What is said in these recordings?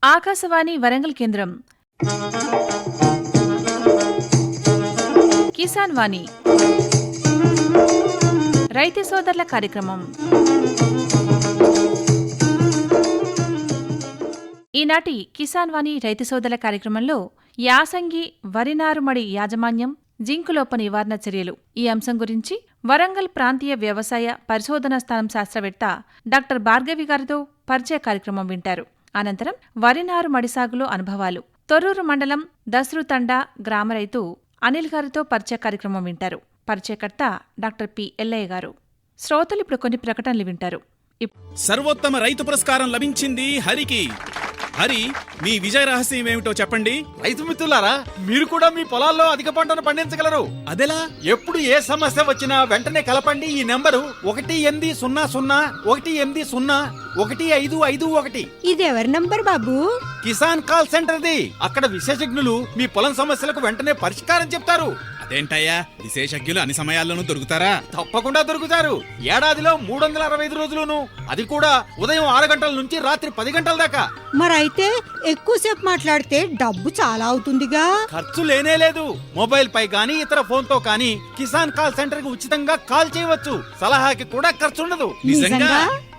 ఆకాశవాణి వరంగల్ కేంద్రం కిసాన్ వాణి రైతు సోదరుల కార్యక్రమం. ఈనాటి కిసాన్ వాణి రైతు సోదరుల కార్యక్రమంలో యాసంగి వరి నారుమడి యాజమాన్యం, జింకులోప నివారణ చర్యలు ఈ అంశం గురించి వరంగల్ ప్రాంతీయ వ్యవసాయ పరిశోధనా స్థానం శాస్త్రవేత్త డాక్టర్ భార్గవి గారితో పరిచయ కార్యక్రమం వింటారు. అనంతరం వరి నారుమడి సాగులో అనుభవాలు, తొర్రూరు మండలం దస్రుతండా గ్రామ రైతు అనిల్ గారితో పరిచయ కార్యక్రమం వింటారు. పరిచయకర్త డాక్టర్ పి ఎల్లయ్య గారు. శ్రోతలు ఇప్పుడు కొన్ని ప్రకటనలు వింటారు. సర్వోత్తమ రైతు పురస్కారం లభించింది హరికి. హరి, మీ విజయ రహస్యం ఏమిటో చెప్పండి. రైతు మిత్రులారా, మీరు కూడా మీ పొలాల్లో అధిక పంటను పండించగలరు. అదెలా? ఎప్పుడు ఏ సమస్య వచ్చినా వెంటనే కలపండి ఈ నెంబరు 1800 ఇది ఎవరి నంబర్ బాబు? కిసాన్ కాల్ సెంటర్ది. అక్కడ విశేషజ్ఞులు మీ పొలం సమస్యలకు వెంటనే పరిష్కారం చెప్తారు. అదేంటయ్యా, విశేషజ్ఞులు అన్ని సమయాల్లోనూ దొరుకుతారా? తప్పకుండా దొరుకుతారు. ఏడాదిలో 365 రోజులును, అది కూడా ఉదయం 6 గంటల నుంచి రాత్రి 10 గంటల దాకా. మరైతే ఎక్కువసేపు మాట్లాడితే డబ్బు చాలా అవుతుందిగా. ఖర్చు లేనే లేదు. మొబైల్ పై గానీ ఇతర ఫోన్ తో కానీ కిసాన్ కాల్ సెంటర్ కి ఉచితంగా కాల్ చేయవచ్చు. సలహాకి కూడా ఖర్చు ఉండదు. నిజంగా?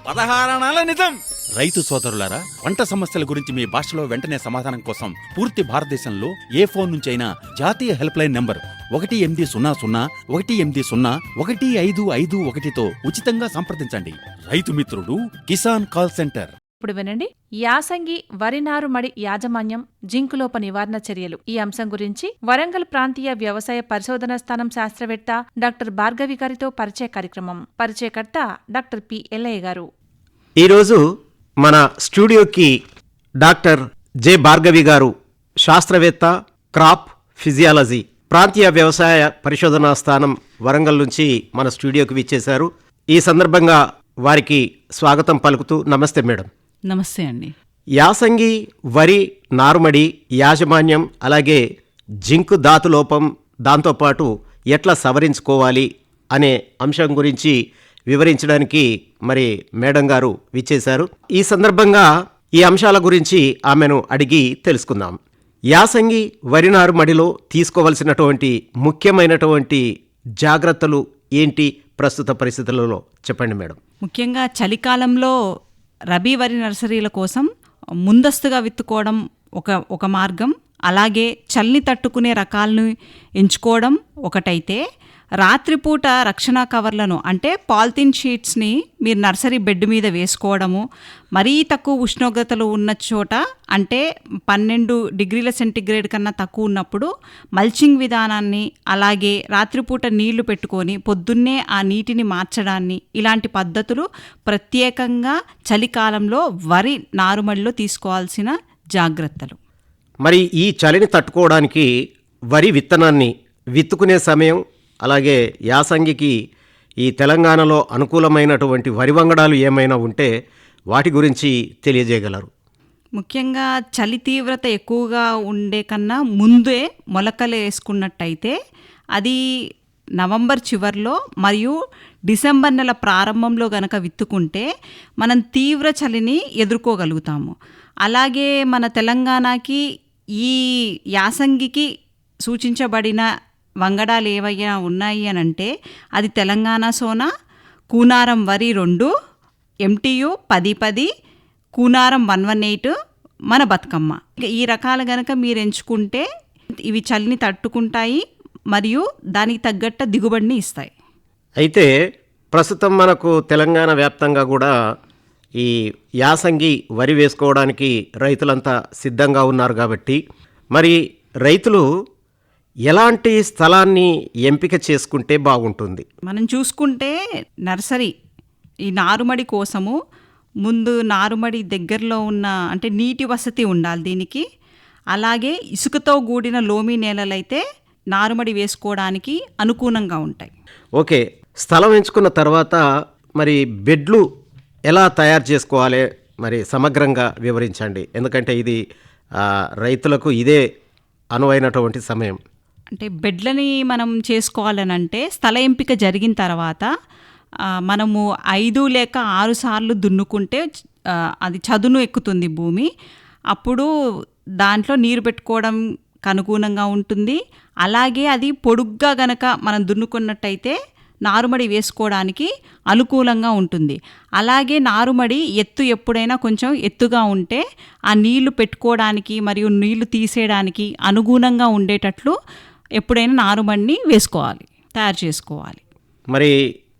16 అనాల నిజం. రైతు సోదరులారా, పంట సమస్యల గురించి మీ భాషలో వెంటనే సమాధానం కోసం పూర్తి భారతదేశంలో ఏ ఫోన్ నుంచైనా జాతీయ హెల్ప్ లైన్ నంబర్ 1800-118-1551తో ఉచితంగా సంప్రదించండి. రైతు మిత్రుడు కిసాన్ కాల్ సెంటర్. ఇప్పుడు వినండి, యాసంగి వరి నారుమడి యాజమాన్యం, జింకులోప నివారణ చర్యలు ఈ అంశం గురించి వరంగల్ ప్రాంతీయ వ్యవసాయ పరిశోధనా స్థానం శాస్త్రవేత్త డాక్టర్ భార్గవి గారితో పరిచయ కార్యక్రమం. పరిచయకర్త డాక్టర్ పి ఎల్లయ్య గారు. ఈరోజు మన స్టూడియోకి డాక్టర్ జె భార్గవి గారు, శాస్త్రవేత్త, క్రాప్ ఫిజియాలజీ, ప్రాంతీయ వ్యవసాయ పరిశోధనా స్థానం వరంగల్ నుంచి మన స్టూడియోకి విచ్చేశారు. ఈ సందర్భంగా వారికి స్వాగతం పలుకుతూ నమస్తే మేడం. నమస్తే అండి. యాసంగి వరి నారుమడి యాజమాన్యం, అలాగే జింకు ధాతులోపం, దాంతోపాటు ఎట్లా సవరించుకోవాలి అనే అంశం గురించి వివరించడానికి మరి మేడం గారు విచ్చేశారు. ఈ సందర్భంగా ఈ అంశాల గురించి ఆమెను అడిగి తెలుసుకుందాం. యాసంగి వరి నారుమడిలో తీసుకోవలసినటువంటి ముఖ్యమైనటువంటి జాగ్రత్తలు ఏంటి ప్రస్తుత పరిస్థితులలో చెప్పండి మేడం. ముఖ్యంగా చలికాలంలో రబీ వరి నర్సరీల కోసం ముందస్తుగా విత్తుకోవడం ఒక మార్గం. అలాగే చలిని తట్టుకునే రకాలను ఎంచుకోవడం ఒకటైతే, రాత్రిపూట రక్షణ కవర్లను అంటే పాలిథిన్ షీట్స్ని మీరు నర్సరీ బెడ్ మీద వేసుకోవడము, మరీ తక్కువ ఉష్ణోగ్రతలు ఉన్న చోట అంటే 12 డిగ్రీల సెంటీగ్రేడ్ కన్నా తక్కువ ఉన్నప్పుడు మల్చింగ్ విధానాన్ని, అలాగే రాత్రిపూట నీళ్లు పెట్టుకొని పొద్దున్నే ఆ నీటిని మార్చడాన్ని, ఇలాంటి పద్ధతులు ప్రత్యేకంగా చలికాలంలో వరి నారుమడిలో తీసుకోవాల్సిన జాగ్రత్తలు. మరి ఈ చలిని తట్టుకోవడానికి వరి విత్తనాన్ని విత్తుకునే సమయం, అలాగే యాసంగికి ఈ తెలంగాణలో అనుకూలమైనటువంటి వరి వంగడాలు ఏమైనా ఉంటే వాటి గురించి తెలియజేయగలరు. ముఖ్యంగా చలి తీవ్రత ఎక్కువగా ఉండే కన్నా ముందే మొలకలు వేసుకున్నట్టయితే అది నవంబర్ చివరిలో మరియు డిసెంబర్ నెల ప్రారంభంలో గనక విత్తుకుంటే మనం తీవ్ర చలిని ఎదుర్కోగలుగుతాము. అలాగే మన తెలంగాణకి ఈ యాసంగికి సూచించబడిన వంగడాలు ఏవైనా ఉన్నాయి అని అంటే అది తెలంగాణ సోనా, కూనారం వరి 2, MTU 1010, కూనారం 118, మన బతుకమ్మ. ఈ రకాలు గనక మీరు ఎంచుకుంటే ఇవి చలిని తట్టుకుంటాయి మరియు దానికి తగ్గట్టు దిగుబడిని ఇస్తాయి. అయితే ప్రస్తుతం మనకు తెలంగాణ వ్యాప్తంగా కూడా ఈ యాసంగి వరి వేసుకోవడానికి రైతులంతా సిద్ధంగా ఉన్నారు. కాబట్టి మరి రైతులు ఎలాంటి స్థలాన్ని ఎంపిక చేసుకుంటే బాగుంటుంది? మనం చూసుకుంటే నర్సరీ ఈ నారుమడి కోసము ముందు నారుమడి దగ్గరలో ఉన్న అంటే నీటి వసతి ఉండాలి దీనికి. అలాగే ఇసుకతో కూడిన లోమి నేలలైతే నారుమడి వేసుకోవడానికి అనుకూలంగా ఉంటాయి. ఓకే, స్థలం ఎంచుకున్న తర్వాత మరి బెడ్లు ఎలా తయారు చేసుకోవాలి మరి సమగ్రంగా వివరించండి. ఎందుకంటే ఇది రైతులకు ఇదే అనువైనటువంటి సమయం. అంటే బెడ్లని మనం చేసుకోవాలని అంటే స్థల ఎంపిక జరిగిన తర్వాత మనము 5 లేక 6 సార్లు దున్నుకుంటే అది చదును ఎక్కుతుంది భూమి. అప్పుడు దాంట్లో నీరు పెట్టుకోవడం అనుగుణంగా ఉంటుంది. అలాగే అది పొడుగ్గా గనక మనం దున్నుకున్నట్టయితే నారుమడి వేసుకోవడానికి అనుకూలంగా ఉంటుంది. అలాగే నారుమడి ఎత్తు ఎప్పుడైనా కొంచెం ఎత్తుగా ఉంటే ఆ నీళ్లు పెట్టుకోవడానికి మరియు నీళ్లు తీసేయడానికి అనుగుణంగా ఉండేటట్లు ఎప్పుడైనా నారుమడిని వేసుకోవాలి, తయారు చేసుకోవాలి. మరి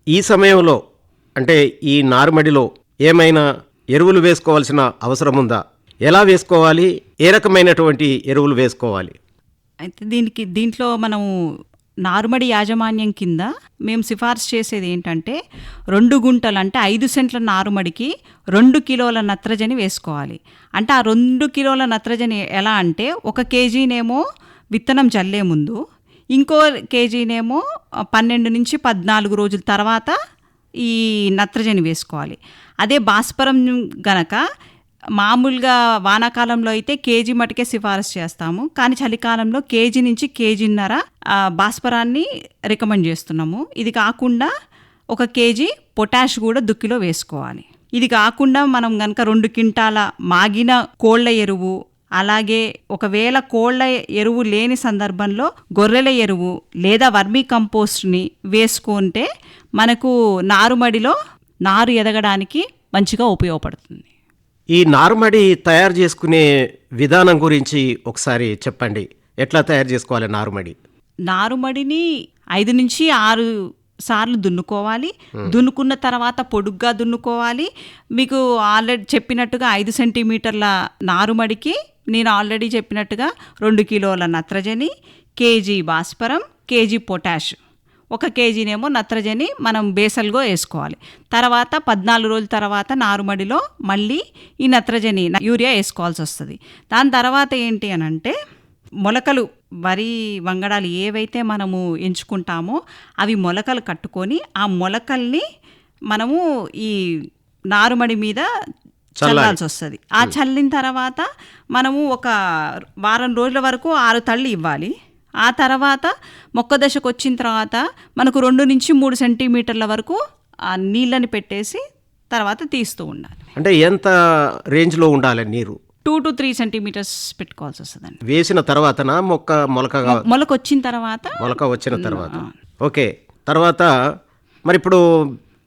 ఈ సమయంలో అంటే ఈ నారుమడిలో ఏమైనా ఎరువులు వేసుకోవాల్సిన అవసరం ఉందా? ఎలా వేసుకోవాలి? ఏ రకమైనటువంటి ఎరువులు వేసుకోవాలి? అయితే దీంట్లో మనము నారుమడి యాజమాన్యం కింద మేము సిఫార్సు చేసేది ఏంటంటే 2 గుంటలు అంటే 5 సెంట్ల నారుమడికి 2 కిలోల నత్రజని వేసుకోవాలి. అంటే ఆ 2 కిలోల నత్రజని ఎలా అంటే 1 కేజీనేమో విత్తనం జల్లే ముందు, ఇంకో కేజీనేమో 12 నుంచి 14 రోజుల తర్వాత ఈ నత్రజని వేసుకోవాలి. అదే భాస్వరం గనక మామూలుగా వానాకాలంలో అయితే కేజీ మటుకే సిఫారసు చేస్తాము, కానీ చలికాలంలో కేజీ నుంచి కేజీన్నర భాస్వరాన్ని రికమెండ్ చేస్తున్నాము. ఇది కాకుండా 1 కేజీ పొటాష్ కూడా దుక్కిలో వేసుకోవాలి. ఇది కాకుండా మనం కనుక 2 క్వింటాల మాగిన కోళ్ల ఎరువు, అలాగే ఒకవేళ కోళ్ల ఎరువు లేని సందర్భంలో గొర్రెల ఎరువు లేదా వర్మీ కంపోస్ట్ని వేసుకుంటే మనకు నారుమడిలో నారు ఎదగడానికి మంచిగా ఉపయోగపడుతుంది. ఈ నారుమడి తయారు చేసుకునే విధానం గురించి ఒకసారి చెప్పండి. ఎట్లా తయారు చేసుకోవాలి నారుమడి? నారుమడిని 5 నుంచి 6 సార్లు దున్నుకోవాలి. దున్నుకున్న తర్వాత పొడుగ్గా దున్నుకోవాలి. మీకు ఆల్రెడీ చెప్పినట్టుగా 5 సెంటీమీటర్ల నారుమడికి నేను ఆల్రెడీ చెప్పినట్టుగా 2 కిలోల నత్రజని, కేజీ భాస్వరం, కేజీ పొటాష్, 1 కేజీనేమో నత్రజని మనం బేసల్గా వేసుకోవాలి. తర్వాత 14 రోజుల తర్వాత నారుమడిలో మళ్ళీ ఈ నత్రజని యూరియా వేసుకోవాల్సి వస్తుంది. దాని తర్వాత ఏంటి అని అంటే మొలకలు, వరి వంగడాలు ఏవైతే మనము ఎంచుకుంటామో అవి మొలకలు కట్టుకొని ఆ మొలకల్ని మనము ఈ నారుమడి మీద చల్లాల్సి వస్తుంది. ఆ చల్లిన తర్వాత మనము 1 వారం రోజుల వరకు 6 తళ్ళు ఇవ్వాలి. ఆ తర్వాత మొక్క దశకు వచ్చిన తర్వాత మనకు 2 నుంచి 3 సెంటీమీటర్ల వరకు ఆ నీళ్ళని పెట్టేసి తర్వాత తీస్తూ ఉండాలి. అంటే ఎంత రేంజ్లో ఉండాలి నీరు? 2 to 3 సెంటీమీటర్స్ పెట్టుకోవాల్సి వస్తుందండి. వేసిన తర్వాతనా మొలక వచ్చిన తర్వాత? మొలక వచ్చిన తర్వాత. ఓకే. తర్వాత మరి ఇప్పుడు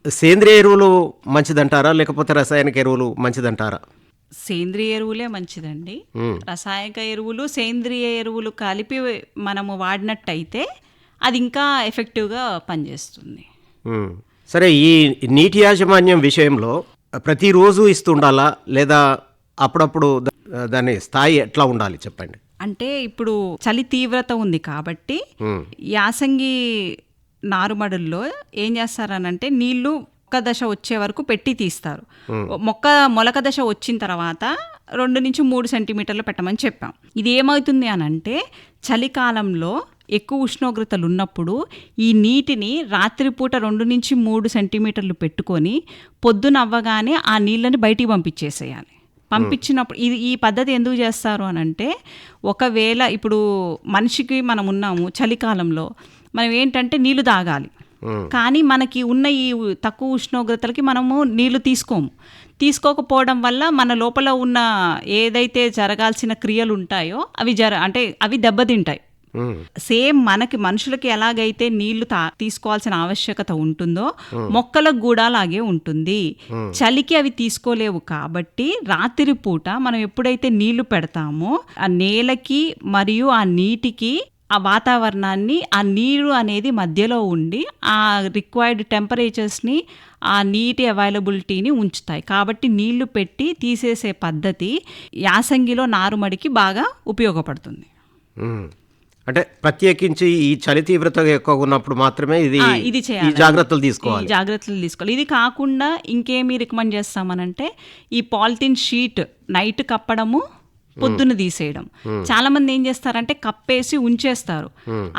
సేంద్రియ ఎరువులు మంచిదంటారా లేకపోతే రసాయనిక ఎరువులు మంచిదంటారా? సేంద్రియ ఎరువులే మంచిదండి. రసాయనిక ఎరువులు సేంద్రియ ఎరువులు కలిపి మనము వాడినట్టయితే అది ఇంకా ఎఫెక్టివ్గా పనిచేస్తుంది. సరే, ఈ నీటి యాజమాన్యం విషయంలో ప్రతిరోజు ఇస్తుండాలా లేదా అప్పుడప్పుడు దాని స్థాయి ఎట్లా ఉండాలి చెప్పండి? అంటే ఇప్పుడు చలి తీవ్రత ఉంది కాబట్టి యాసంగి నారుమడుల్లో ఏం చేస్తారనంటే నీళ్లు మొక్క దశ వచ్చే వరకు పెట్టి తీస్తారు. మొలక దశ వచ్చిన తర్వాత 2 నుంచి 3 సెంటీమీటర్లు పెట్టమని చెప్పాం. ఇది ఏమవుతుంది అనంటే చలికాలంలో ఎక్కువ ఉష్ణోగ్రతలు ఉన్నప్పుడు ఈ నీటిని రాత్రిపూట 2 నుంచి 3 సెంటీమీటర్లు పెట్టుకొని పొద్దున అవ్వగానే ఆ నీళ్ళని బయటికి పంపించేసేయాలి. పంపించినప్పుడు ఈ పద్ధతి ఎందుకు చేస్తారు అనంటే ఒకవేళ ఇప్పుడు మనిషికి మనం ఉన్నాము చలికాలంలో, మనం ఏంటంటే నీళ్లు తాగాలి, కానీ మనకి ఉన్న ఈ తక్కువ ఉష్ణోగ్రతలకి మనము నీళ్లు తీసుకోకపోవడం వల్ల మన లోపల ఉన్న ఏదైతే జరగాల్సిన క్రియలు ఉంటాయో అవి దెబ్బతింటాయి. సేమ్ మనకి మనుషులకి ఎలాగైతే నీళ్లు తీసుకోవాల్సిన ఆవశ్యకత ఉంటుందో మొక్కలకు కూడా అలాగే ఉంటుంది. చలికి అవి తీసుకోలేవు కాబట్టి రాత్రిపూట మనం ఎప్పుడైతే నీళ్లు పెడతామో ఆ నేలకి మరియు ఆ నీటికి ఆ వాతావరణాన్ని ఆ నీరు అనేది మధ్యలో ఉండి ఆ రిక్వైర్డ్ టెంపరేచర్స్ని ఆ నీటి అవైలబిలిటీని ఉంచుతాయి. కాబట్టి నీళ్లు పెట్టి తీసేసే పద్ధతి యాసంగిలో నారుమడికి బాగా ఉపయోగపడుతుంది. అంటే ప్రత్యేకించి ఈ చలి తీవ్రత ఎక్కువగా ఉన్నప్పుడు మాత్రమే ఇది చేయాలి, జాగ్రత్తలు తీసుకోవాలి. ఇది కాకుండా ఇంకేమి రికమెండ్ చేస్తామనంటే ఈ పాలిథిన్ షీట్ నైట్ కప్పడము, పొద్దున తీసేయడం. చాలా మంది ఏం చేస్తారంటే కప్పేసి ఉంచేస్తారు.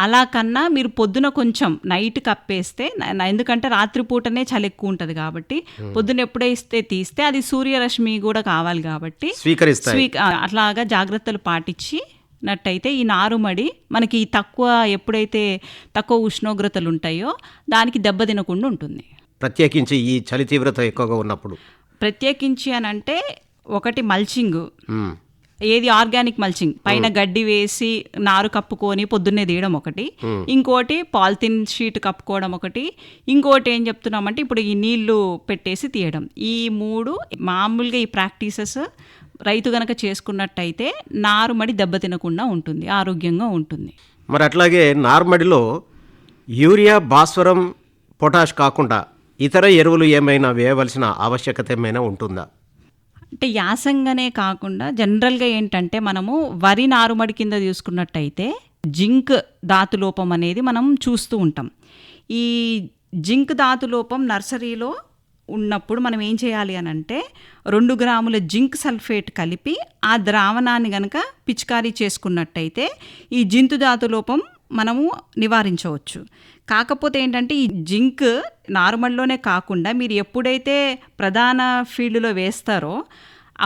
అలా కన్నా మీరు పొద్దున కొంచెం నైట్ కప్పేస్తే, ఎందుకంటే రాత్రిపూటనే చలి ఎక్కువ ఉంటుంది కాబట్టి పొద్దున ఎప్పుడైతే తీస్తే అది సూర్యరశ్మి కూడా కావాలి కాబట్టి అట్లాగా జాగ్రత్తలు పాటించినట్టయితే ఈ నారుమడి మనకి ఎప్పుడైతే తక్కువ ఉష్ణోగ్రతలు ఉంటాయో దానికి దెబ్బ తినకుండా ఉంటుంది. ప్రత్యేకించి ఈ చలి తీవ్రత ఎక్కువగా ఉన్నప్పుడు ప్రత్యేకించి అని అంటే ఒకటి మల్చింగ్, ఏది ఆర్గానిక్ మల్చింగ్, పైన గడ్డి వేసి నారు కప్పుకొని పొద్దున్నే తీయడం ఒకటి, ఇంకోటి పాలిథిన్ షీట్ కప్పుకోవడం ఒకటి, ఇంకోటి ఏం చెప్తున్నామంటే ఇప్పుడు ఈ నీళ్లు పెట్టేసి తీయడం. ఈ 3 మామూలుగా ఈ ప్రాక్టీసెస్ రైతు గనక చేసుకున్నట్టయితే నారుమడి దెబ్బతినకుండా ఉంటుంది, ఆరోగ్యంగా ఉంటుంది. మరి అట్లాగే నార్మడిలో యూరియా, భాస్వరం, పొటాష్ కాకుండా ఇతర ఎరువులు ఏమైనా వేయవలసిన ఆవశ్యకత ఏమైనా ఉంటుందా? అంటే యాసంగానే కాకుండా జనరల్గా ఏంటంటే మనము వరి నారుమడి కింద చూసుకున్నట్టయితే జింక్ ధాతులోపం అనేది మనం చూస్తూ ఉంటాం. ఈ జింక్ ధాతులోపం నర్సరీలో ఉన్నప్పుడు మనం ఏం చేయాలి అని అంటే 2 గ్రాముల జింక్ సల్ఫేట్ కలిపి ఆ ద్రావణాన్ని గనక పిచికారీ చేసుకున్నట్టయితే ఈ జింకు ధాతులోపం మనము నివారించవచ్చు. కాకపోతే ఏంటంటే ఈ జింక్ నార్మల్లోనే కాకుండా మీరు ఎప్పుడైతే ప్రధాన ఫీల్డ్లో వేస్తారో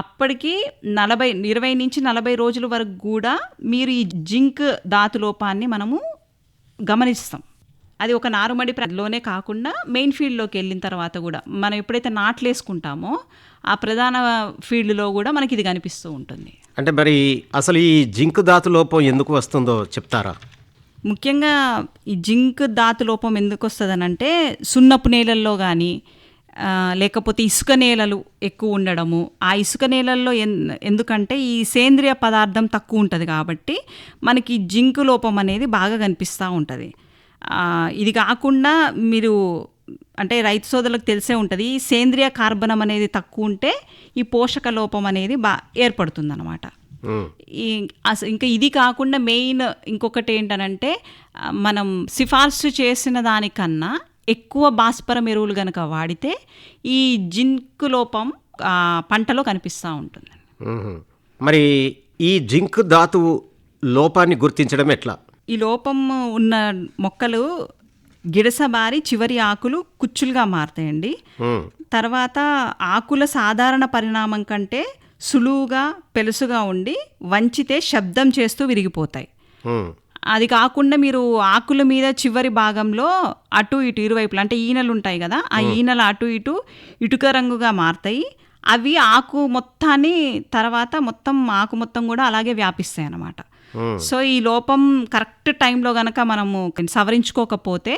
అప్పటికి 20 నుంచి 40 రోజుల వరకు కూడా మీరు ఈ జింక్ ధాతులోపాన్ని మనము గమనిస్తాం. అది ఒక నారుమడిలోనే కాకుండా మెయిన్ ఫీల్డ్లోకి వెళ్ళిన తర్వాత కూడా మనం ఎప్పుడైతే నాట్లు వేసుకుంటామో ఆ ప్రధాన ఫీల్డ్లో కూడా మనకి ఇది కనిపిస్తూ ఉంటుంది. అంటే మరి అసలు ఈ జింక్ ధాతు లోపం ఎందుకు వస్తుందో చెప్తారా? ముఖ్యంగా ఈ జింక్ ధాతు లోపం ఎందుకు వస్తుందనంటే సున్నపు నేలల్లో కానీ లేకపోతే ఇసుక నేలలు ఎక్కువ ఉండడము. ఆ ఇసుక నేలల్లో ఎందుకంటే ఈ సేంద్రియ పదార్థం తక్కువ ఉంటుంది కాబట్టి మనకి జింక్ లోపం అనేది బాగా కనిపిస్తూ ఉంటుంది. ఇది కాకుండా మీరు అంటే రైతు సోదరులకు తెలిసే ఉంటుంది, ఈ సేంద్రియ కార్బనం అనేది తక్కువ ఉంటే ఈ పోషక లోపం అనేది ఏర్పడుతుంది అన్నమాట. ఇంకా ఇది కాకుండా మెయిన్ ఇంకొకటి ఏంటనంటే మనం సిఫార్సు చేసిన దానికన్నా ఎక్కువ భాస్వరం ఎరువులు కనుక వాడితే ఈ జింక్ లోపం పంటలో కనిపిస్తూ ఉంటుంది. మరి ఈ జింక్ ధాతువు లోపాన్ని గుర్తించడం ఎట్లా? ఈ లోపం ఉన్న మొక్కలు గిడసబారి చివరి ఆకులు కుచ్చులుగా మారుతాయండి. తర్వాత ఆకుల సాధారణ పరిణామం కంటే సులువుగా పెలుసుగా ఉండి వంచితే శబ్దం చేస్తూ విరిగిపోతాయి. అది కాకుండా మీరు ఆకుల మీద చివరి భాగంలో అటు ఇటు ఇరువైపులు అంటే ఈనెలు ఉంటాయి కదా, ఆ ఈనెలు అటు ఇటు ఇటుక రంగుగా మారుతాయి. అవి ఆకు మొత్తాన్ని తర్వాత మొత్తం ఆకు మొత్తం కూడా అలాగే వ్యాపిస్తాయి అన్నమాట. సో ఈ లోపం కరెక్ట్ టైంలో గనక మనము సవరించుకోకపోతే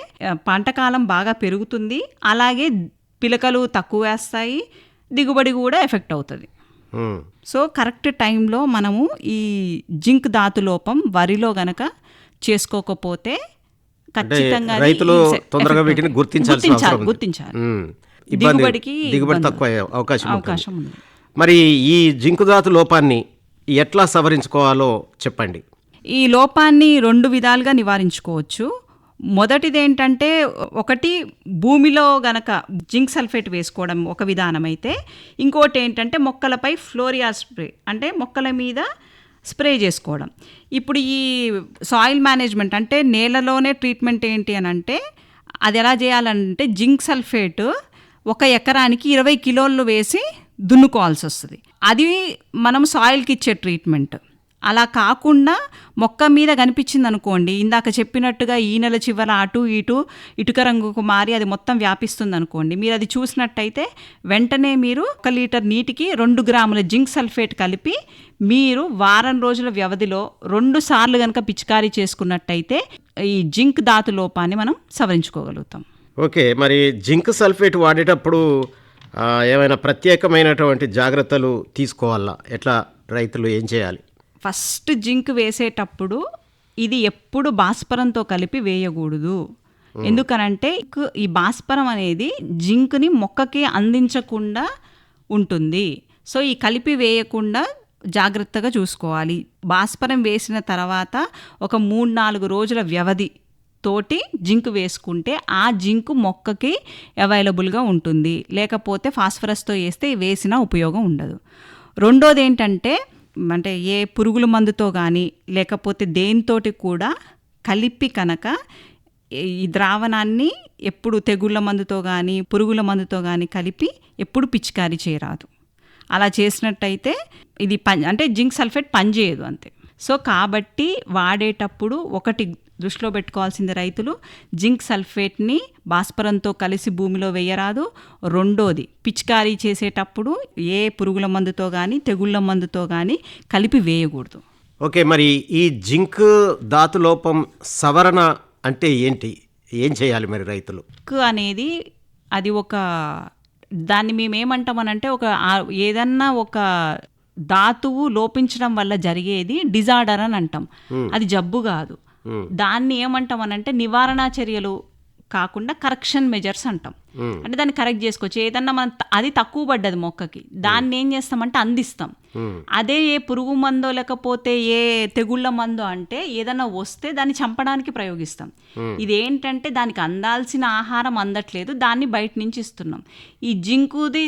పంటకాలం బాగా పెరుగుతుంది, అలాగే పిలకలు తక్కువ వేస్తాయి, దిగుబడి కూడా ఎఫెక్ట్ అవుతుంది. సో కరెక్ట్ టైంలో మనము ఈ జింక్ ధాతు లోపం వరిలో గనక చేసుకోకపోతే ఖచ్చితంగా రైతులు తొందరగా వీటిని గుర్తించాలి. దిగుబడి తక్కువ అవకాశం ఉంది. మరి ఈ జింక్ ధాతు లోపాన్ని ఎట్లా సవరించుకోవాలో చెప్పండి. ఈ లోపాన్ని 2 విధాలుగా నివారించుకోవచ్చు. మొదటిది ఏంటంటే ఒకటి భూమిలో గనక జింక్ సల్ఫేట్ వేసుకోవడం ఒక విధానం అయితే, ఇంకోటి ఏంటంటే మొక్కలపై ఫ్లోరియా స్ప్రే అంటే మొక్కల మీద స్ప్రే చేసుకోవడం. ఇప్పుడు ఈ సాయిల్ మేనేజ్మెంట్ అంటే నేలలోనే ట్రీట్మెంట్ ఏంటి అని అంటే అది ఎలా చేయాలంటే జింక్ సల్ఫేట్ 1 ఎకరానికి 20 కిలోలు వేసి దున్నుకోవాల్సి వస్తుంది. అది మనం సాయిల్కి ఇచ్చే ట్రీట్మెంట్. అలా కాకుండా మొక్క మీద కనిపించింది అనుకోండి, ఇందాక చెప్పినట్టుగా ఈ నెల చివర అటు ఇటు ఇటుక రంగుకు మారి అది మొత్తం వ్యాపిస్తుంది అనుకోండి, మీరు అది చూసినట్టయితే వెంటనే మీరు 1 లీటర్ నీటికి 2 గ్రాముల జింక్ సల్ఫేట్ కలిపి మీరు వారం రోజుల వ్యవధిలో 2 సార్లు కనుక పిచికారీ చేసుకున్నట్టయితే ఈ జింక్ ధాతు లోపాన్ని మనం సవరించుకోగలుగుతాం. ఓకే, మరి జింక్ సల్ఫేట్ వాడేటప్పుడు ఏమైనా ప్రత్యేకమైనటువంటి జాగ్రత్తలు తీసుకోవాలా? ఎట్లా రైతులు ఏం చేయాలి? ఫస్ట్ జింక్ వేసేటప్పుడు ఇది ఎప్పుడు భాస్వరంతో కలిపి వేయకూడదు. ఎందుకనంటే ఈ భాస్వరం అనేది జింక్ని మొక్కకి అందించకుండా ఉంటుంది. సో ఈ కలిపి వేయకుండా జాగ్రత్తగా చూసుకోవాలి. భాస్వరం వేసిన తర్వాత ఒక 3-4 రోజుల వ్యవధి తోటి జింక్ వేసుకుంటే ఆ జింక్ మొక్కకి అవైలబుల్గా ఉంటుంది. లేకపోతే ఫాస్ఫరస్తో వేస్తే వేసిన ఉపయోగం ఉండదు. రెండోది ఏంటంటే అంటే ఏ పురుగుల మందుతో కానీ లేకపోతే దేనితోటి కూడా కలిపి కనుక ఈ ద్రావణాన్ని ఎప్పుడు తెగుళ్ళ మందుతో కానీ పురుగుల మందుతో కానీ కలిపి ఎప్పుడు పిచికారీ చేయరాదు. అలా చేసినట్టయితే ఇది అంటే జింక్ సల్ఫేట్ పనిచేయదు అంతే. సో కాబట్టి వాడేటప్పుడు ఒకటి దృష్టిలో పెట్టుకోవాల్సింది రైతులు జింక్ సల్ఫేట్ని భాస్వరంతో కలిసి భూమిలో వేయరాదు. రెండోది పిచికారీ చేసేటప్పుడు ఏ పురుగుల మందుతో కానీ తెగుళ్ళ మందుతో కానీ కలిపి వేయకూడదు. ఓకే, మరి ఈ జింక్ ధాతు లోపం సవరణ అంటే ఏంటి, ఏం చేయాలి మరి రైతులు? అనేది అది ఒక దాన్ని మేమేమంటామనంటే ఏదన్నా ఒక ధాతువు లోపించడం వల్ల జరిగేది డిజార్డర్ అని అంటాం. అది జబ్బు కాదు. దాన్ని ఏమంటామనంటే నివారణ చర్యలు కాకుండా కరెక్షన్ మెజర్స్ అంటాం. అంటే దాన్ని కరెక్ట్ చేసుకోవచ్చు. ఏదన్నా మనం అది తక్కువ పడ్డది మొక్కకి, దాన్ని ఏం చేస్తామంటే అందిస్తాం. అదే ఏ పురుగు మందో లేకపోతే ఏ తెగుళ్ళ మందో అంటే ఏదన్నా వస్తే దాన్ని చంపడానికి ప్రయోగిస్తాం. ఇదేంటంటే దానికి అందాల్సిన ఆహారం అందట్లేదు, దాన్ని బయట నుంచి ఇస్తున్నాం. ఈ జింకుది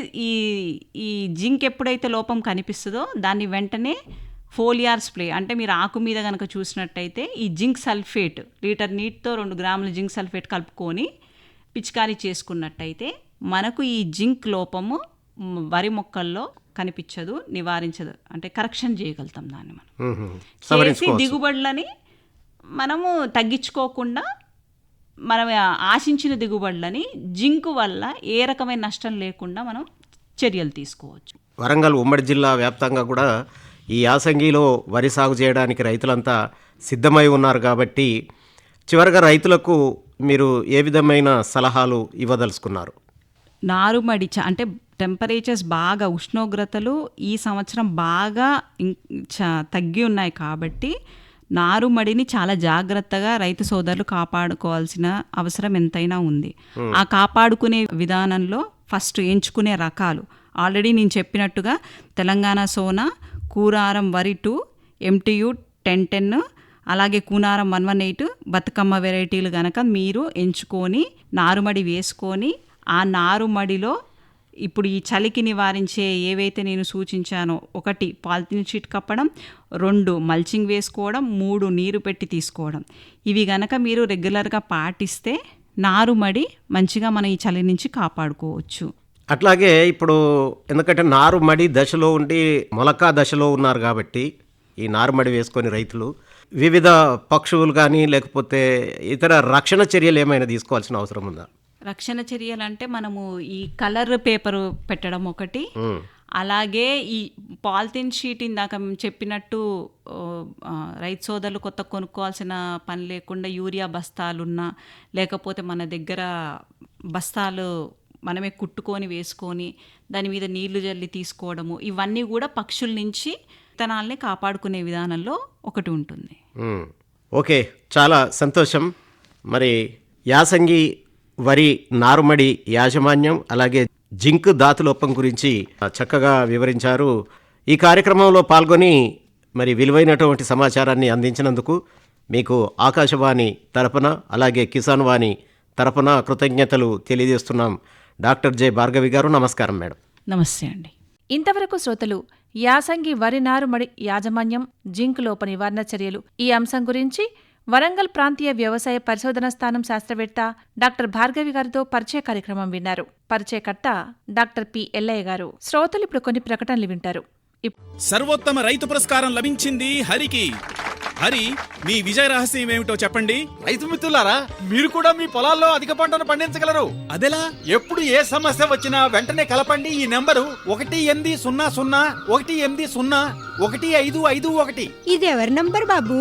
ఈ జింక్ ఎప్పుడైతే లోపం కనిపిస్తుందో దాన్ని వెంటనే ఫోలియార్ స్ప్రే, అంటే మీరు ఆకు మీద కనుక చూసినట్టయితే ఈ జింక్ సల్ఫేట్ లీటర్ నీటితో 2 గ్రాముల జింక్ సల్ఫేట్ కలుపుకొని పిచికారీ చేసుకున్నట్టయితే మనకు ఈ జింక్ లోపము వరి మొక్కల్లో కనిపించదు, నివారించదు, అంటే కరెక్షన్ చేయగలుగుతాం దాన్ని మనం చేసి దిగుబడులని మనము తగ్గించుకోకుండా మనం ఆశించిన దిగుబడులని జింకు వల్ల ఏ రకమైన నష్టం లేకుండా మనం చర్యలు తీసుకోవచ్చు. వరంగల్ ఉమ్మడి జిల్లా వ్యాప్తంగా కూడా ఈ యాసంగిలో వరి సాగు చేయడానికి రైతులంతా సిద్ధమై ఉన్నారు కాబట్టి చివరిగా రైతులకు మీరు ఏ విధమైన సలహాలు ఇవ్వదలుచుకున్నారు? నారుమడి అంటే టెంపరేచర్స్ బాగా, ఉష్ణోగ్రతలు ఈ సంవత్సరం బాగా తగ్గి ఉన్నాయి కాబట్టి నారుమడిని చాలా జాగ్రత్తగా రైతు సోదరులు కాపాడుకోవాల్సిన అవసరం ఎంతైనా ఉంది. ఆ కాపాడుకునే విధానంలో ఫస్ట్ ఎంచుకునే రకాలు ఆల్రెడీ నేను చెప్పినట్టుగా తెలంగాణ సోనా, కూనారం వరి 2, MTU 1010, అలాగే కూనారం 118, బతుకమ్మ వెరైటీలు కనుక మీరు ఎంచుకొని నారుమడి వేసుకొని ఆ నారుమడిలో ఇప్పుడు ఈ చలికి నివారించే ఏవైతే నేను సూచించానో 1 పాలిథిన్ షీట్ కప్పడం, 2 మల్చింగ్ వేసుకోవడం, 3 నీరు పెట్టి తీసుకోవడం, ఇవి గనక మీరు రెగ్యులర్గా పాటిస్తే నారుమడి మంచిగా మన ఈ చలి నుంచి కాపాడుకోవచ్చు. అట్లాగే ఇప్పుడు ఎందుకంటే నారుమడి దశలో ఉండి మొలకా దశలో ఉన్నారు కాబట్టి ఈ నారుమడి వేసుకొని రైతులు వివిధ పక్షువులు కానీ లేకపోతే ఇతర రక్షణ చర్యలు ఏమైనా తీసుకోవాల్సిన అవసరం ఉందా? రక్షణ చర్యలు అంటే మనము ఈ కలర్ పేపర్ పెట్టడం ఒకటి, అలాగే ఈ పాలిథిన్ షీట్ ఇందాక చెప్పినట్టు రైతు సోదరులు కొత్త కొనుక్కోవాల్సిన పని లేకుండా యూరియా బస్తాలున్నా లేకపోతే మన దగ్గర బస్తాలు మనమే కుట్టుకొని వేసుకొని దాని మీద నీళ్లు జల్లి తీసుకోవడము, ఇవన్నీ కూడా పక్షుల నుంచి విత్తనాల్ని కాపాడుకునే విధానంలో ఒకటి ఉంటుంది. ఓకే, చాలా సంతోషం. మరి యాసంగి వరి నారుమడి యాజమాన్యం అలాగే జింక్ ధాతులోపం గురించి చక్కగా వివరించారు. ఈ కార్యక్రమంలో పాల్గొని మరి విలువైనటువంటి సమాచారాన్ని అందించినందుకు మీకు ఆకాశవాణి తరపున అలాగే కిసాన్ వాణి తరపున కృతజ్ఞతలు తెలియజేస్తున్నాం. డాక్టర్ జె భార్గవి గారు, నమస్కారం మేడం. నమస్తే అండి. ఇంతవరకు శ్రోతలు యాసంగి వరి నారుమడి యాజమాన్యం, జింక్ లోప నివారణ చర్యలు ఈ అంశం గురించి వరంగల్ ప్రాంతీయ వ్యవసాయ పరిశోధన స్థానం శాస్త్రవేత్త డాక్టర్ భార్గవి గారితో పరిచయ కార్యక్రమం విన్నారు. పరిచయకర్త డాక్టర్ పి. ఎల్లయ్య గారు. శ్రోతలు ఇప్పుడు కొన్ని ప్రకటనలు వింటారు. సర్వోత్తమ రైతు పురస్కారం లభించింది హరికి. హరి, మీ విజయ రహస్యం ఏమిటో చెప్పండి. రైతు మిత్రులారా, మీరు కూడా మీ పొలాల్లో అధిక పంటను పండించగలరు. అదెలా? ఎప్పుడు ఏ సమస్య వచ్చినా వెంటనే కలపండి ఈ నెంబరు 1800-150-1551. ఇది ఎవరి నంబర్ బాబు?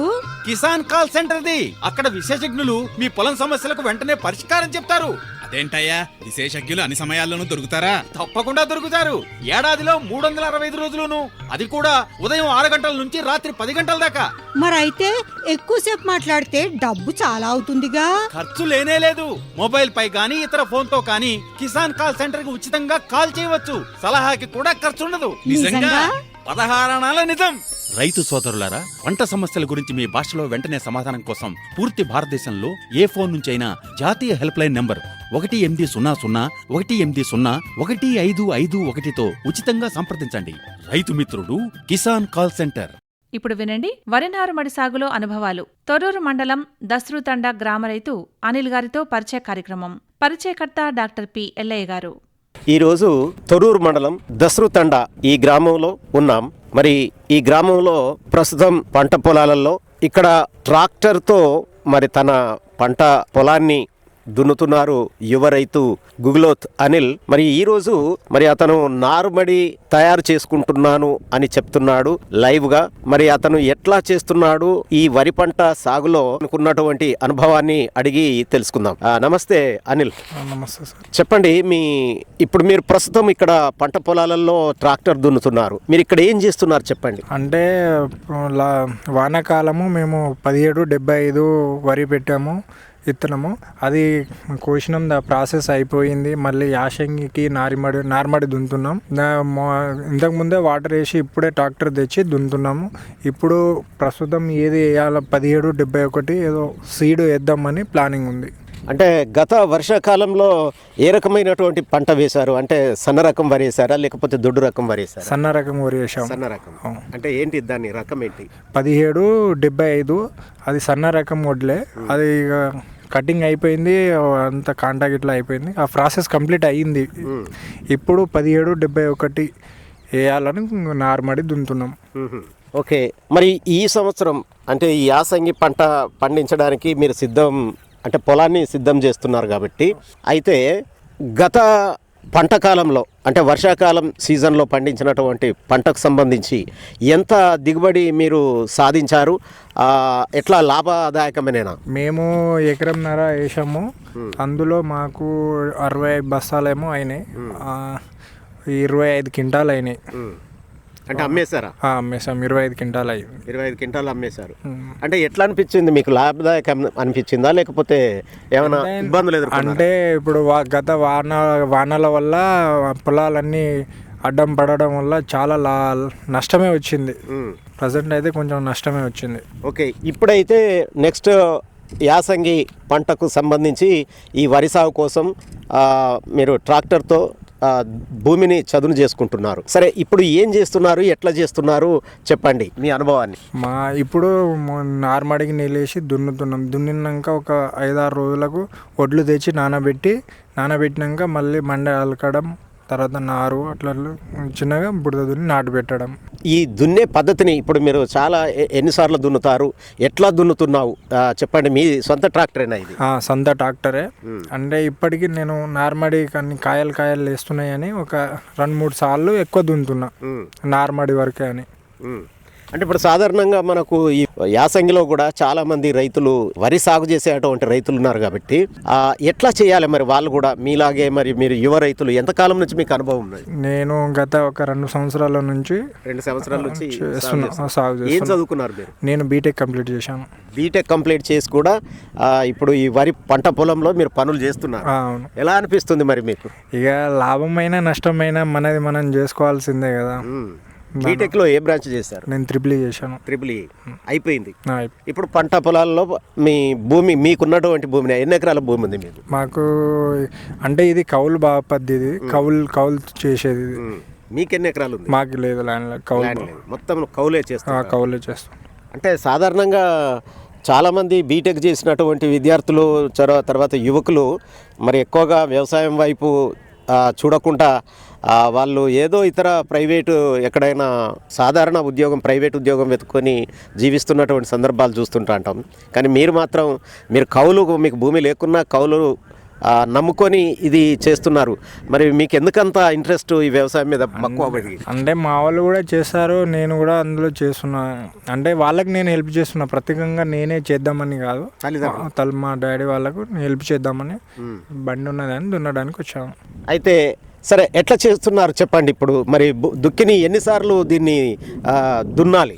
కిసాన్ కాల్ సెంటర్ది. అక్కడ విశేషజ్ఞులు మీ పొలం సమస్యలకు వెంటనే పరిష్కారం చెప్తారు. అదేంటయ్యా, విశేషజ్ఞులు అన్ని సమయాల్లోనూ దొరుకుతారా? తప్పకుండా దొరుకుతారు. ఏడాదిలో 365 రోజులును, అది కూడా ఉదయం 6 గంటల నుంచి రాత్రి 10 గంటల దాకా. మరైతే ఎక్కువసేపు మాట్లాడితే డబ్బు చాలా అవుతుందిగా. ఖర్చు లేనే లేదు. మొబైల్ పై గానీ ఇతర ఫోన్ తో కానీ కిసాన్ కాల్ సెంటర్ కి ఉచితంగా కాల్ చేయవచ్చు. సలహాకి కూడా ఖర్చు ఉండదు. నిజంగా? 16 అనాల నిజం. రైతు సోదరులారా, పంట సమస్యల గురించి మీ భాషలో వెంటనే సమాధానం కోసం పూర్తి భారతదేశంలో ఏ ఫోన్ నుంచైనా జాతీయ హెల్ప్ లైన్ నంబర్ 1800-180-1551తో ఉచితంగా సంప్రదించండి. రైతు మిత్రుడు కిసాన్ కాల్ సెంటర్. ఇప్పుడు వినండి వరి నారుమడి సాగులో అనుభవాలు. తొర్రూరు మండలం దస్రుతండ గ్రామ రైతు అనిల్ గారితో పరిచయ కార్యక్రమం. పరిచయకర్త డాక్టర్ పి. ఎల్లయ్య గారు. ఈరోజు తొర్రూరు మండలం దస్రుతండ ఈ గ్రామంలో ఉన్నాం. మరి ఈ గ్రామంలో ప్రస్తుతం పంట పొలాలలో ఇక్కడ ట్రాక్టర్తో మరి తన పంట పొలాన్ని దున్నుతున్నారు యువ రైతు గుగ్లోత్ అనిల్. మరి ఈరోజు మరి అతను నారుమడి తయారు చేసుకుంటున్నాను అని చెప్తున్నాడు లైవ్ గా. మరి అతను ఎట్లా చేస్తున్నాడు ఈ వరి పంట సాగులో అనుకున్నటువంటి అనుభవాన్ని అడిగి తెలుసుకుందాం. నమస్తే అనిల్. నమస్తే సార్. చెప్పండి, ఇప్పుడు మీరు ప్రస్తుతం ఇక్కడ పంట పొలాలలో ట్రాక్టర్ దున్నుతున్నారు. మీరు ఇక్కడ ఏం చేస్తున్నారు చెప్పండి. అంటే వానాకాలము మేము 1775 వరి పెట్టాము విత్తనము. అది కోసినాం, ప్రాసెస్ అయిపోయింది. మళ్ళీ యాసంగికి నార్మడి దున్నుతున్నాం. ఇంతకుముందే వాటర్ వేసి ఇప్పుడే ట్రాక్టర్ తెచ్చి దున్నుతున్నాము. ఇప్పుడు ప్రస్తుతం ఏది వేయాల 1771 ఏదో సీడ్ వేద్దామని ప్లానింగ్ ఉంది. అంటే గత వర్షాకాలంలో ఏ రకమైనటువంటి పంట వేశారు? అంటే సన్న రకం వరి వేసారా లేకపోతే దొడ్డు రకం వరి వేసారా? సన్న రకం వరి వేసాం. సన్న రకం అంటే ఏంటి దాని రకం ఏంటి? 1775 అది సన్న రకం వడ్లే. అది ఇక కటింగ్ అయిపోయింది, అంత కాంటాక్ట్ ఇట్లా అయిపోయింది. ఆ ప్రాసెస్ కంప్లీట్ అయ్యింది. ఇప్పుడు 1771 వేయాలని నార్మడి దున్నుతున్నాం. ఓకే, మరి ఈ సంవత్సరం అంటే ఈ యాసంగి పంట పండించడానికి మీరు అంటే పొలాన్ని సిద్ధం చేస్తున్నారు కాబట్టి, అయితే గత పంట కాలంలో అంటే వర్షాకాలం సీజన్లో పండించినటువంటి పంటకు సంబంధించి ఎంత దిగుబడి మీరు సాధించారు? ఎట్లా లాభదాయకమేనా? మేము ఎకరంన్నర వేసాము. అందులో మాకు 65 బస్తాలేమో అయినాయి. 25 క్వింటాలు అయినాయి. అంటే అమ్మేశారా? అమ్మేసాం. 25 క్వింటాలు అయ్యి 25 క్వింటాలు అమ్మేశారు. అంటే ఎట్లా అనిపించింది మీకు? లాభదాయకం అనిపించిందా లేకపోతే ఏమైనా ఇబ్బందులు ఎదుర్కొన్నారా? అంటే ఇప్పుడు గత వానల వల్ల పొలాలన్నీ అడ్డం పడడం వల్ల చాలా నష్టమే వచ్చింది. ప్రజెంట్ అయితే కొంచెం నష్టమే వచ్చింది. ఓకే, ఇప్పుడైతే నెక్స్ట్ యాసంగి పంటకు సంబంధించి ఈ వరి సాగు కోసం మీరు ట్రాక్టర్తో భూమిని చదును చేసుకుంటున్నారు. సరే, ఇప్పుడు ఏం చేస్తున్నారు, ఎట్లా చేస్తున్నారు చెప్పండి మీ అనుభవాన్ని. ఇప్పుడు నార్మడికి నీళ్ళేసి దున్నుతున్నాం. దున్నినాక ఒక 5-6 రోజులకు ఒడ్లు తెచ్చి నానబెట్టినాక మళ్ళీ మండ అలకడం, తర్వాత నారు అట్లా చిన్నగా బుడద దున్ని నాటు పెట్టడం. ఈ దున్నే పద్ధతిని ఇప్పుడు మీరు చాలా ఎన్నిసార్లు దున్నుతారు, ఎట్లా దున్నుతున్నావు చెప్పండి. మీ సొంత ట్రాక్టరేనా ఇది? సొంత ట్రాక్టరే. అంటే ఇప్పటికీ నేను నార్మడి కానీ కాయలు వేస్తున్నాయని ఒక 2-3 సార్లు ఎక్కువ దున్నుతున్నా నార్మడి వరకే అని. అంటే ఇప్పుడు సాధారణంగా మనకు ఈ యాసంగిలో కూడా చాలా మంది రైతులు వరి సాగు చేసేటువంటి రైతులు ఉన్నారు కాబట్టి ఎట్లా చేయాలి మరి వాళ్ళు కూడా మీలాగే? మరి మీరు యువ రైతులు, ఎంతకాలం నుంచి మీకు అనుభవం ఉన్నది? నేను గత ఒక 2 సంవత్సరాల నుంచి 2 సంవత్సరాల నుంచి సాగు చేస్తున్నా. ఏం చదువుకున్నారు మీరు? నేను బీటెక్ కంప్లీట్ చేశాను. బీటెక్ కంప్లీట్ చేసి కూడా ఇప్పుడు ఈ వరి పంట పొలంలో మీరు పనులు చేస్తున్నారు. అవును. ఎలా అనిపిస్తుంది మరి మీకు? ఇక లాభమైనా నష్టమైనా మనది మనం చేసుకోవాల్సిందే కదా. బీటెక్ లో ఏ బ్రాంచ్ చేశారు? నేను ట్రిపుల్ చేశాను. ట్రిపుల్ అయిపోయింది. ఇప్పుడు పంట పొలాల్లో మీ భూమి, మీకున్నటువంటి భూమి ఎన్ని ఎకరాల భూమి ఉంది మీకు? మాకు అంటే ఇది కౌలు బాపద్ది, ఇది కౌలు చేసేది. మీకు ఎన్ని ఎకరాలు ఉంది? మాకు లేదు ల్యాండ్, కౌలు మొత్తం కౌలే చేస్తాం. కౌలే చేస్తాం. అంటే సాధారణంగా చాలామంది బీటెక్ చేసినటువంటి విద్యార్థులు తర్వాత యువకులు మరి ఎక్కువగా వ్యవసాయం వైపు చూడకుండా వాళ్ళు ఏదో ఇతర ప్రైవేటు ఎక్కడైనా సాధారణ ఉద్యోగం, ప్రైవేట్ ఉద్యోగం వెతుక్కొని జీవిస్తున్నటువంటి సందర్భాలు చూస్తుంటా ఉంటాం. కానీ మీరు మాత్రం మీకు భూమి లేకున్నా కౌలు నమ్ముకొని ఇది చేస్తున్నారు. మరి మీకు ఎందుకంత ఇంట్రెస్ట్ ఈ వ్యవసాయం మీద మక్కువ? అంటే మా వాళ్ళు కూడా చేస్తారు, నేను కూడా అందులో చేస్తున్నా. అంటే వాళ్ళకి నేను హెల్ప్ చేస్తున్నా, ప్రత్యేకంగా నేనే చేద్దామని కాదు. మా డాడీ వాళ్ళకు హెల్ప్ చేద్దామని బండి ఉన్నదని దున్నడానికి వచ్చాము. అయితే సరే, ఎట్లా చేస్తున్నారు చెప్పండి. ఇప్పుడు మరి దుక్కిని ఎన్నిసార్లు దీన్ని దున్నాలి?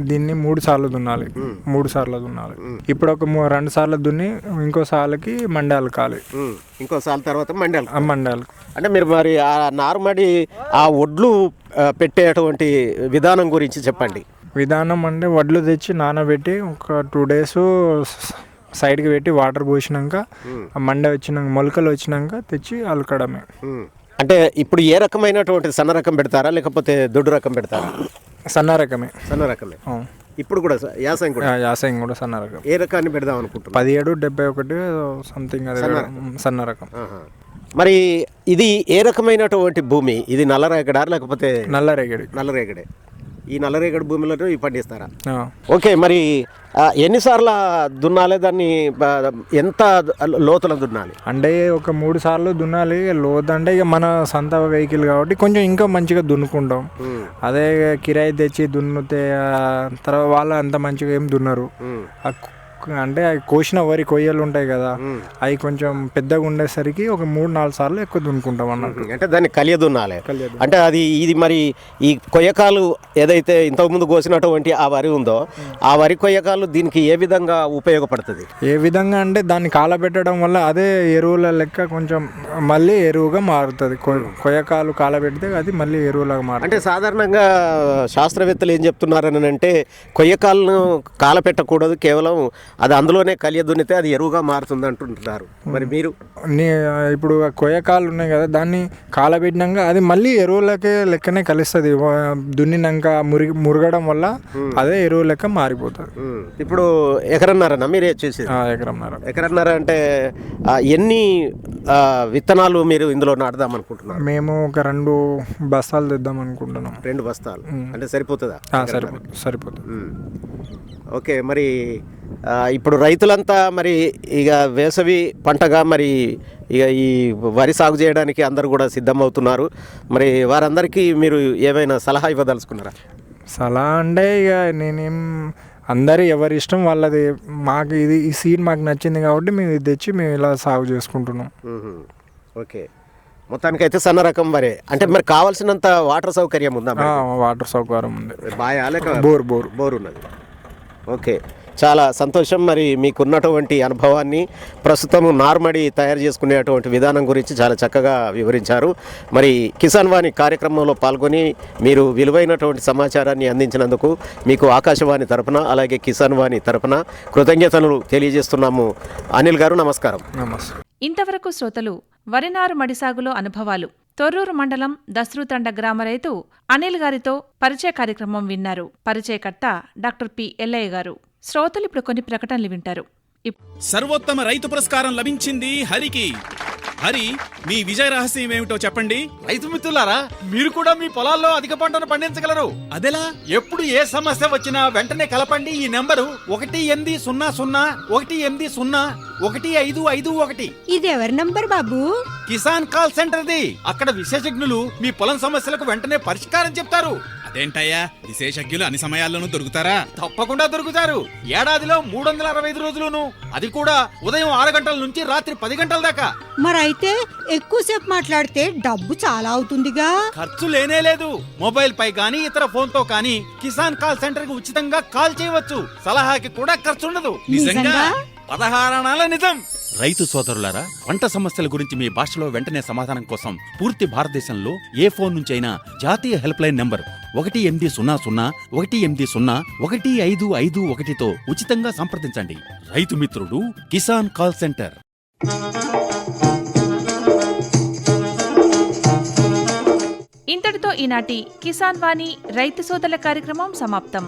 దీన్ని 3 సార్లు దున్నాలి. 3 సార్లు దున్నాలి. ఇప్పుడు ఒక 2 సార్లు దున్ని ఇంకో సార్లకి మండాలు కాలి. ఇంకో సార్లు తర్వాత మండాలు. అంటే మీరు మరి ఆ నార్మడి ఆ ఒడ్లు పెట్టేటువంటి విధానం గురించి చెప్పండి. విధానం అంటే వడ్లు తెచ్చి నానబెట్టి ఒక 2 days సైడ్కి పెట్టి వాటర్ పోసినాక మండ వచ్చినాక మొలకలు వచ్చినాక తెచ్చి అలకడమే. అంటే ఇప్పుడు ఏ రకమైనటువంటి సన్న రకం పెడతారా లేకపోతే దొడ్డు రకం పెడతారా? సన్న రకమే. ఇప్పుడు కూడా యాసంగి కూడా సన్న రకం. ఏ రకాన్ని పెడదాం అనుకుంటున్నాం? 1771 సంథింగ్, అదే సన్న రకం. మరి ఇది ఏ రకమైనటువంటి భూమి? ఇది నల్లరేగడా లేకపోతే? నల్లరేగడే. ఈ నల్లరేగడి భూమిలో ఇవి పండిస్తారా? ఆ. ఓకే, మరి ఎన్నిసార్లు దున్నాలి దాన్ని? ఎంత లోతుల దున్నాలి? అంటే ఒక 3 సార్లు దున్నాలి. లోతు అంటే ఇక మన సొంత వెహికల్ కాబట్టి కొంచెం ఇంకా మంచిగా దున్నుకుంటాం. అదే కిరాయి తెచ్చి దున్నుతే తర్వాత వాళ్ళు అంత మంచిగా ఏం దున్నరు. అంటే అవి కోసిన వరి కొయ్యలు ఉంటాయి కదా, అవి కొంచెం పెద్దగా ఉండేసరికి ఒక 3-4 సార్లు ఎక్కువ దున్నుకుంటాం అన్నట్టు. అంటే దాన్ని కలియ దున్నాలి. అంటే ఇది మరి ఈ కొయ్యకాలు ఏదైతే ఇంతకుముందు కోసినటువంటి ఆ వరి ఉందో ఆ వరి కొయ్యకాలు దీనికి ఏ విధంగా ఉపయోగపడుతుంది? ఏ విధంగా అంటే దాన్ని కాలబెట్టడం వల్ల అదే ఎరువుల లెక్క కొంచెం మళ్ళీ ఎరువుగా మారుతుంది. కొయ్యకాలు కాలబెడితే అది మళ్ళీ ఎరువులాగా మారుతుంది. అంటే సాధారణంగా శాస్త్రవేత్తలు ఏం చెప్తున్నారని అంటే కొయ్యకాలను కాలపెట్టకూడదు, కేవలం అది అందులోనే కలియ దున్నితే అది ఎరువుగా మారుతుంది అంటుంటున్నారు. మరి మీరు ఇప్పుడు కొయ్యకాలు ఉన్నాయి కదా, దాన్ని కాలబెట్టినాక అది మళ్ళీ ఎరువులకే లెక్కనే కలుస్తుంది. దున్నినాక మురగడం వల్ల అదే ఎరువు లెక్క మారిపోతుంది. ఇప్పుడు ఎకరన్నారన్నా మీరే చేసి? ఎకరన్నర అంటే ఎన్ని విత్తనాలు మీరు ఇందులో నాటుదాం అనుకుంటున్నారు? మేము ఒక 2 బస్తాలు తెద్దాం అనుకుంటున్నాం. 2 బస్తాలు అంటే సరిపోతుందా? సరిపోతుంది. ఓకే, మరి ఇప్పుడు రైతులంతా మరి ఇక వేసవి పంటగా మరి ఇక ఈ వరి సాగు చేయడానికి అందరూ కూడా సిద్ధమవుతున్నారు. మరి వారందరికీ మీరు ఏమైనా సలహా ఇవ్వదలుచుకున్నారా? సలహా అంటే ఇక నేనేం అందరూ ఎవరి ఇష్టం వాళ్ళది. మాకు ఈ సీడ్ మాకు నచ్చింది కాబట్టి మేము ఇది తెచ్చి మేము ఇలా సాగు చేసుకుంటున్నాం. ఓకే, మొత్తానికైతే సన్న రకం వరే. అంటే మరి కావాల్సినంత వాటర్ సౌకర్యం ఉందా? వాటర్ సౌకర్యం ఉంది. బాయా లేక బోర్ ఉన్నది. ఓకే, చాలా సంతోషం. మరి మీకున్నటువంటి అనుభవాన్ని, ప్రస్తుతం నార్మడి తయారు చేసుకునేటువంటి విధానం గురించి చాలా చక్కగా వివరించారు. మరి కిసాన్ వాణి కార్యక్రమంలో పాల్గొని మీరు విలువైనటువంటి సమాచారాన్ని అందించినందుకు మీకు ఆకాశవాణి తరపున అలాగే కిసాన్ వాణి తరపున కృతజ్ఞతలు తెలియజేస్తున్నాము. అనిల్ గారు నమస్కారం. నమస్తే. ఇంతవరకు శ్రోతలు వరినారు మడిసాగులో అనుభవాలు తొర్రూరు మండలం దస్రూతండ గ్రామ రైతు అనిల్ గారితో పరిచయ కార్యక్రమం విన్నారు. పరిచయకర్త డాక్టర్ పి. ఎల్లయ్య గారు. శ్రోతలు ఇప్పుడు కొన్ని ప్రకటనలు వింటారు. సర్వోత్తమ రైతు పురస్కారం లభించింది హరికి. హరి, మీ విజయ రహస్యం ఏమిటో చెప్పండి. రైతు మిత్రులారా, మీరు కూడా మీ పొలాల్లో అధిక పంటను పండించగలరు. అదెలా? ఎప్పుడు ఏ సమస్య వచ్చినా వెంటనే కలపండి ఈ నెంబరు 1800-180-1551. ఇది ఎవరి నంబర్ బాబు? కిసాన్ కాల్ సెంటర్ది. అక్కడ విశేషజ్ఞులు మీ పొలం సమస్యలకు వెంటనే పరిష్కారం చెప్తారు. అదేంటయ్యా, విశేషజ్ఞులు అన్ని సమయాల్లోనూ దొరుకుతారా? తప్పకుండా దొరుకుతారు. ఏడాదిలో 365 రోజులును, అది కూడా ఉదయం 6 గంటల నుంచి రాత్రి 10 గంటల దాకా. మరైతే ఎక్కువసేపు మాట్లాడితే డబ్బు చాలా అవుతుందిగా. ఖర్చు లేనే లేదు. మొబైల్ పై గానీ ఇతర ఫోన్ తో కానీ కిసాన్ కాల్ సెంటర్ కి ఉచితంగా కాల్ చేయవచ్చు. సలహాకి కూడా ఖర్చు ఉండదు. నిజంగా? 16 అణాల నిజం. రైతు సోదరులారా, పంట సమస్యల గురించి మీ భాషలో వెంటనే సమాధానం కోసం పూర్తి భారతదేశంలో ఏ ఫోన్ నుంచైనా జాతీయ హెల్ప్ లైన్ నంబర్ 1800-180-1551తో ఉచితంగా సంప్రదించండి. రైతు మిత్రుడు కిసాన్ కాల్ సెంటర్. ఇంతటితో ఈనాటి కిసాన్ వాణి రైతు సోదరుల కార్యక్రమం సమాప్తం.